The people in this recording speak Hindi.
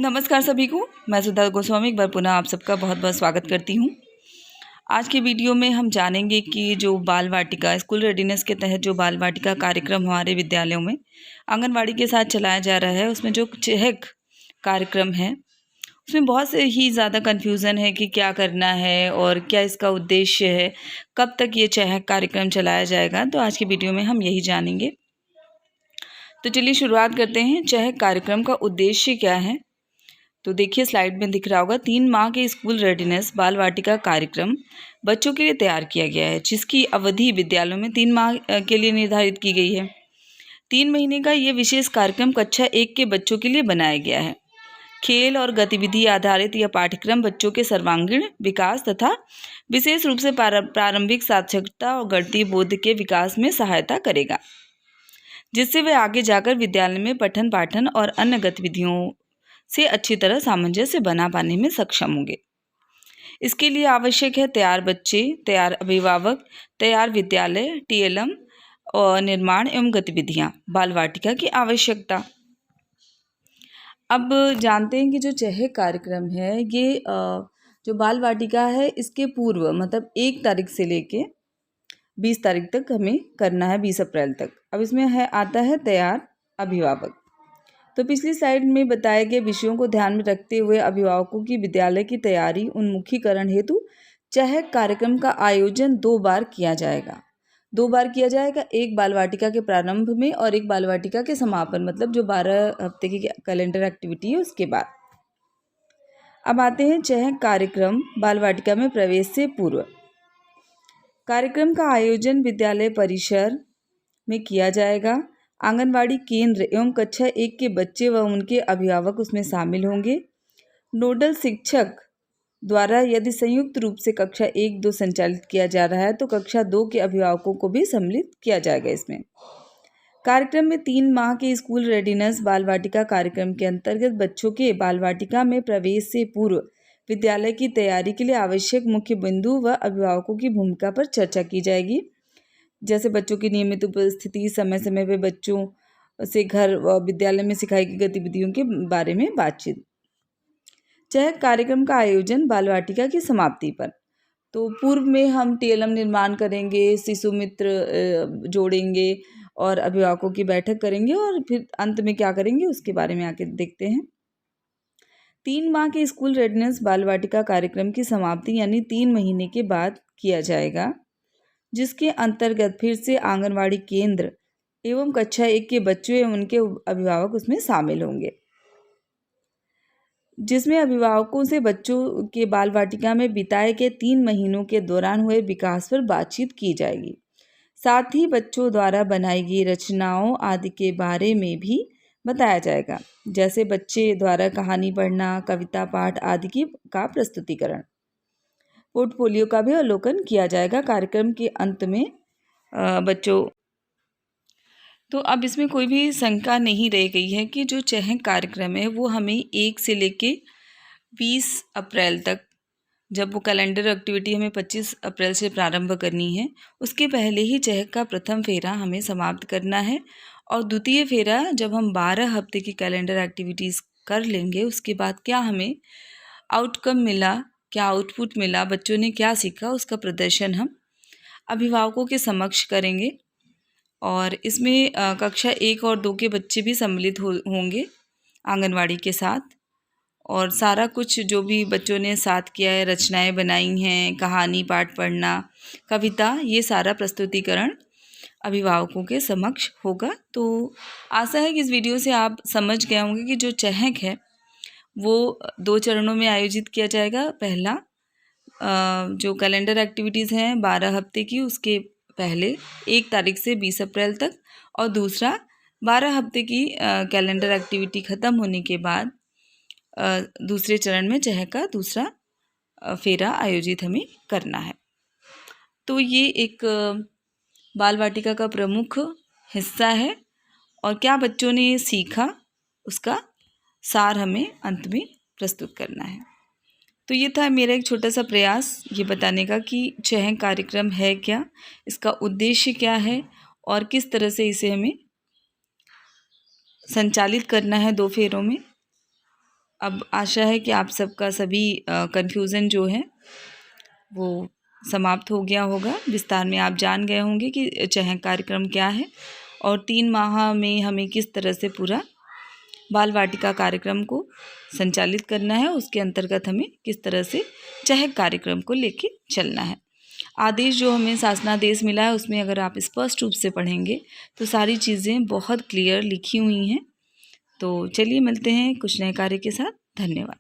नमस्कार सभी को। मैं सुधा गोस्वामी एक बार पुनः आप सबका बहुत बहुत स्वागत करती हूँ। आज के वीडियो में हम जानेंगे कि जो बाल वाटिका स्कूल रेडीनेस के तहत जो बाल वाटिका कार्यक्रम हमारे विद्यालयों में आंगनवाड़ी के साथ चलाया जा रहा है, उसमें जो चहक कार्यक्रम है उसमें बहुत से ही ज़्यादा कन्फ्यूज़न है कि क्या करना है और क्या इसका उद्देश्य है, कब तक ये चहक कार्यक्रम चलाया जाएगा। तो आज की वीडियो में हम यही जानेंगे। तो चलिए शुरुआत करते हैं। चहक कार्यक्रम का उद्देश्य क्या है? तो देखिए स्लाइड में दिख रहा होगा, 3 माह के स्कूल रेडीनेस बाल वाटिका कार्यक्रम बच्चों के लिए तैयार किया गया है, जिसकी अवधि विद्यालयों में 3 माह के लिए निर्धारित की गई है। 3 महीने का ये विशेष कार्यक्रम कक्षा 1 के बच्चों के लिए बनाया गया है। खेल और गतिविधि आधारित यह पाठ्यक्रम बच्चों के सर्वांगीण विकास तथा विशेष रूप से प्रारंभिक साक्षरता और गणितीय बोध के विकास में सहायता करेगा, जिससे वे आगे जाकर विद्यालय में पठन पाठन और अन्य गतिविधियों से अच्छी तरह सामंजस्य बना पाने में सक्षम होंगे। इसके लिए आवश्यक है तैयार बच्चे, तैयार अभिभावक, तैयार विद्यालय, टीएलएम और निर्माण एवं गतिविधियां, बाल वाटिका की आवश्यकता। अब जानते हैं कि जो चहक कार्यक्रम है ये जो बाल वाटिका है इसके पूर्व मतलब 1 तारीख से लेके 20 तारीख तक हमें करना है, 20 अप्रैल तक। अब इसमें आता है तैयार अभिभावक। तो पिछली स्लाइड में बताए गए विषयों को ध्यान में रखते हुए अभिभावकों की विद्यालय की तैयारी उन्मुखीकरण हेतु चहक कार्यक्रम का आयोजन 2 बार किया जाएगा। 2 बार किया जाएगा, एक बाल वाटिका के प्रारंभ में और एक बाल वाटिका के समापन, मतलब जो 12 हफ्ते की कैलेंडर एक्टिविटी है उसके बाद। अब आते हैं चहक कार्यक्रम बाल वाटिका में प्रवेश से पूर्व। कार्यक्रम का आयोजन विद्यालय परिसर में किया जाएगा। आंगनवाड़ी केंद्र एवं कक्षा 1 के बच्चे व उनके अभिभावक उसमें शामिल होंगे। नोडल शिक्षक द्वारा यदि संयुक्त रूप से कक्षा 1-2 संचालित किया जा रहा है तो कक्षा 2 के अभिभावकों को भी सम्मिलित किया जाएगा। इसमें कार्यक्रम में 3 माह के स्कूल रेडीनेस बाल वाटिका कार्यक्रम के अंतर्गत बच्चों के बाल वाटिका में प्रवेश से पूर्व विद्यालय की तैयारी के लिए आवश्यक मुख्य बिंदु व अभिभावकों की भूमिका पर चर्चा की जाएगी, जैसे बच्चों की नियमित उपस्थिति, समय समय पर बच्चों से घर व विद्यालय में सिखाई गई गतिविधियों के बारे में बातचीत। चहक कार्यक्रम का आयोजन बाल वाटिका की समाप्ति पर। तो पूर्व में हम टीएलएम निर्माण करेंगे, शिशु मित्र जोड़ेंगे और अभिभावकों की बैठक करेंगे और फिर अंत में क्या करेंगे उसके बारे में आके देखते हैं। 3 माह के स्कूल रेडीनेस बाल वाटिका कार्यक्रम की समाप्ति यानी 3 महीने के बाद किया जाएगा, जिसके अंतर्गत फिर से आंगनवाड़ी केंद्र एवं कक्षा 1 के बच्चों एवं उनके अभिभावक उसमें शामिल होंगे, जिसमें अभिभावकों से बच्चों के बाल वाटिका में बिताए गए 3 महीनों के दौरान हुए विकास पर बातचीत की जाएगी। साथ ही बच्चों द्वारा बनाई गई रचनाओं आदि के बारे में भी बताया जाएगा, जैसे बच्चे द्वारा कहानी पढ़ना, कविता पाठ आदि का प्रस्तुतिकरण। पोर्टफोलियो का भी अवलोकन किया जाएगा कार्यक्रम के अंत में बच्चों। तो अब इसमें कोई भी शंका नहीं रह गई है कि जो चहक कार्यक्रम है वो हमें 1 से लेके 20 अप्रैल तक, जब वो कैलेंडर एक्टिविटी हमें 25 अप्रैल से प्रारंभ करनी है, उसके पहले ही चहक का प्रथम फेरा हमें समाप्त करना है और द्वितीय फेरा जब हम 12 हफ्ते की कैलेंडर एक्टिविटीज़ कर लेंगे उसके बाद क्या हमें आउटकम मिला, क्या आउटपुट मिला, बच्चों ने क्या सीखा, उसका प्रदर्शन हम अभिभावकों के समक्ष करेंगे। और इसमें कक्षा 1 और 2 के बच्चे भी सम्मिलित होंगे आंगनवाड़ी के साथ, और सारा कुछ जो भी बच्चों ने साथ किया है, रचनाएं बनाई हैं, कहानी पाठ पढ़ना, कविता, ये सारा प्रस्तुतिकरण अभिभावकों के समक्ष होगा। तो आशा है कि इस वीडियो से आप समझ गए होंगे कि जो चहक है वो 2 चरणों में आयोजित किया जाएगा। पहला जो कैलेंडर एक्टिविटीज़ हैं 12 हफ्ते की, उसके पहले 1 तारीख से 20 अप्रैल तक, और दूसरा 12 हफ्ते की कैलेंडर एक्टिविटी ख़त्म होने के बाद दूसरे चरण में चहक का दूसरा फेरा आयोजित हमें करना है। तो ये एक बाल वाटिका का प्रमुख हिस्सा है और क्या बच्चों ने सीखा उसका सार हमें अंत में प्रस्तुत करना है। तो ये था मेरा एक छोटा सा प्रयास ये बताने का कि चहक कार्यक्रम है क्या, इसका उद्देश्य क्या है और किस तरह से इसे हमें संचालित करना है 2 फेरों में। अब आशा है कि आप सबका सभी कन्फ्यूज़न जो है वो समाप्त हो गया होगा। विस्तार में आप जान गए होंगे कि चहक कार्यक्रम क्या है और 3 माह में हमें किस तरह से पूरा बाल वाटिका कार्यक्रम को संचालित करना है, उसके अंतर्गत हमें किस तरह से चहक कार्यक्रम को लेके चलना है। आदेश जो हमें शासनादेश मिला है उसमें अगर आप स्पष्ट रूप से पढ़ेंगे तो सारी चीज़ें बहुत क्लियर लिखी हुई हैं। तो चलिए मिलते हैं कुछ नए कार्य के साथ। धन्यवाद।